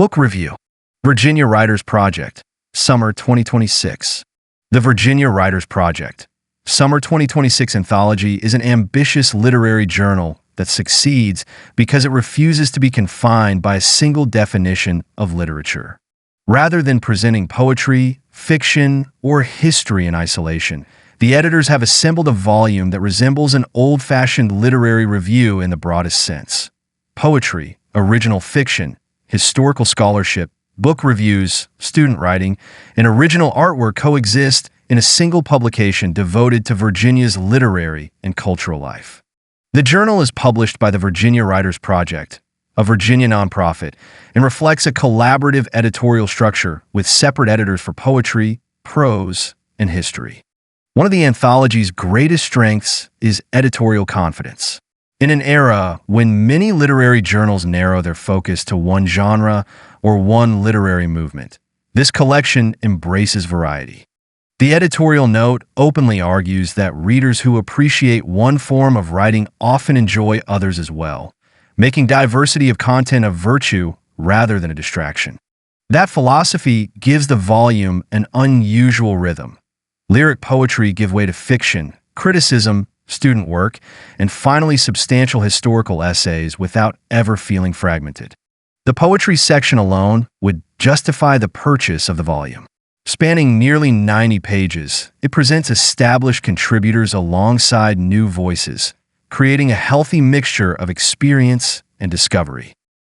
Book Review. Virginia Writers Project, Summer 2026. The Virginia Writers Project, Summer 2026 Anthology is an ambitious literary journal that succeeds because it refuses to be confined by a single definition of literature. Rather than presenting poetry, fiction, or history in isolation, the editors have assembled a volume that resembles an old-fashioned literary review in the broadest sense. Poetry, original fiction, historical scholarship, book reviews, student writing, and original artwork coexist in a single publication devoted to Virginia's literary and cultural life. The journal is published by the Virginia Writers Project, a Virginia nonprofit, and reflects a collaborative editorial structure with separate editors for poetry, prose, and history. One of the anthology's greatest strengths is editorial confidence. In an era when many literary journals narrow their focus to one genre or one literary movement, this collection embraces variety. The editorial note openly argues that readers who appreciate one form of writing often enjoy others as well, making diversity of content a virtue rather than a distraction. That philosophy gives the volume an unusual rhythm. Lyric poetry give way to fiction, criticism, student work, and finally substantial historical essays without ever feeling fragmented. The poetry section alone would justify the purchase of the volume. Spanning nearly 90 pages, it presents established contributors alongside new voices, creating a healthy mixture of experience and discovery.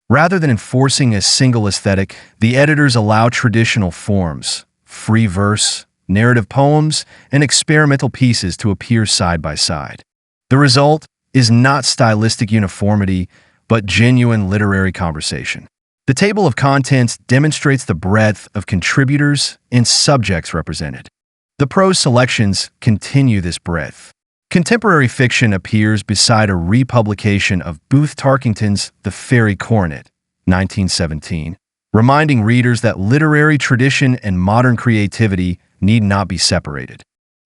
Rather than enforcing a single aesthetic, the editors allow traditional forms, free verse, narrative poems, and experimental pieces to appear side by side. The result is not stylistic uniformity, but genuine literary conversation. The table of contents demonstrates the breadth of contributors and subjects represented. The prose selections continue this breadth. Contemporary fiction appears beside a republication of Booth Tarkington's The Fairy Coronet, 1917, reminding readers that literary tradition and modern creativity need not be separated.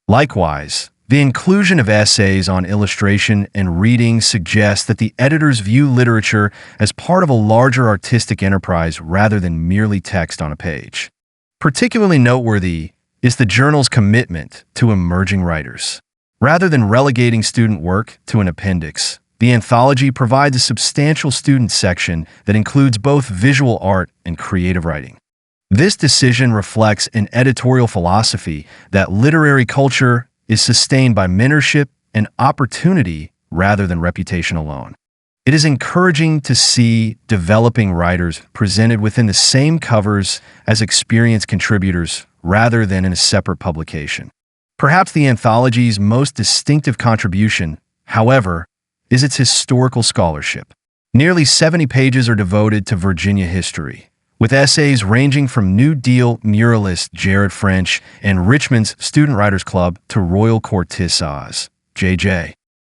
Likewise, the inclusion of essays on illustration and reading suggests that the editors view literature as part of a larger artistic enterprise rather than merely text on a page. Particularly noteworthy is the journal's commitment to emerging writers. Rather than relegating student work to an appendix, the anthology provides a substantial student section that includes both visual art and creative writing. This decision reflects an editorial philosophy that literary culture is sustained by mentorship and opportunity rather than reputation alone. It is encouraging to see developing writers presented within the same covers as experienced contributors rather than in a separate publication. Perhaps the anthology's most distinctive contribution, however, is its historical scholarship. Nearly 70 pages are devoted to Virginia history, with essays ranging from New Deal muralist Jared French and Richmond's Student Writers Club to Royal Courtisans, J.J.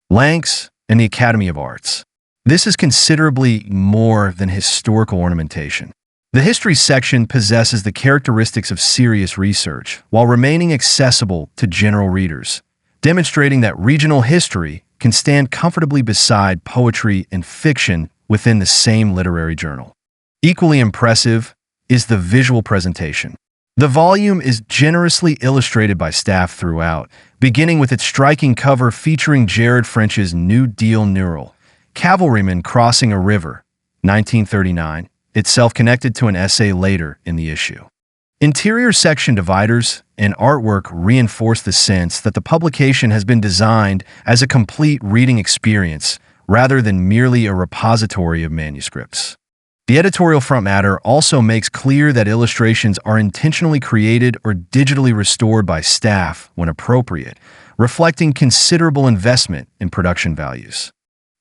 Lanks, and the Academy of Arts. This is considerably more than historical ornamentation. The history section possesses the characteristics of serious research while remaining accessible to general readers, demonstrating that regional history can stand comfortably beside poetry and fiction within the same literary journal. Equally impressive is the visual presentation. The volume is generously illustrated by staff throughout, beginning with its striking cover featuring Jared French's New Deal mural, Cavalrymen Crossing a River, 1939, itself connected to an essay later in the issue. Interior section dividers and artwork reinforce the sense that the publication has been designed as a complete reading experience rather than merely a repository of manuscripts. The editorial front matter also makes clear that illustrations are intentionally created or digitally restored by staff when appropriate, reflecting considerable investment in production values.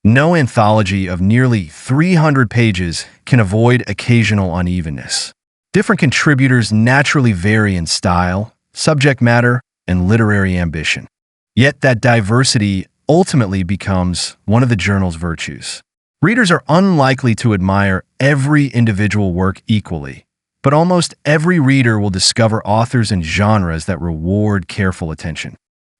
No anthology of nearly 300 pages can avoid occasional unevenness. Different contributors naturally vary in style, subject matter, and literary ambition. Yet that diversity ultimately becomes one of the journal's virtues. Readers are unlikely to admire every individual work equally, but almost every reader will discover authors and genres that reward careful attention.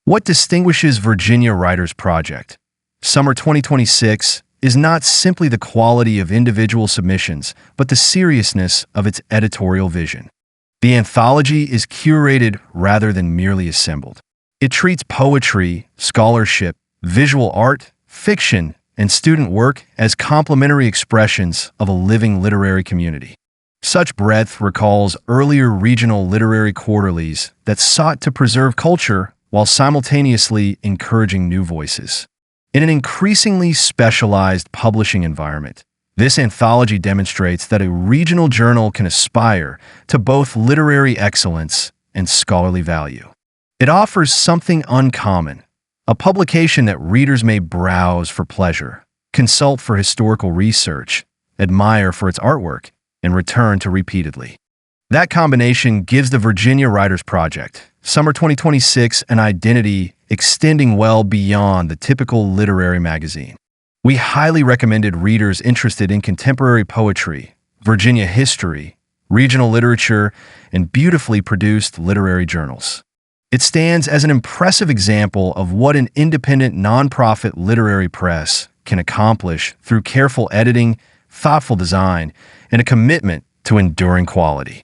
What distinguishes Virginia Writers Project, Summer 2026, is not simply the quality of individual submissions, but the seriousness of its editorial vision. The anthology is curated rather than merely assembled. It treats poetry, scholarship, visual art, fiction, and student work as complementary expressions of a living literary community. Such breadth recalls earlier regional literary quarterlies that sought to preserve culture while simultaneously encouraging new voices. In an increasingly specialized publishing environment, this anthology demonstrates that a regional journal can aspire to both literary excellence and scholarly value. It offers something uncommon, a publication that readers may browse for pleasure, consult for historical research, admire for its artwork, and return to repeatedly. That combination gives the Virginia Writers Project, Summer 2026, an identity extending well beyond the typical literary magazine. We highly recommended readers interested in contemporary poetry, Virginia history, regional literature, and beautifully produced literary journals. It stands as an impressive example of what an independent nonprofit literary press can accomplish through careful editing, thoughtful design, and a commitment to enduring quality.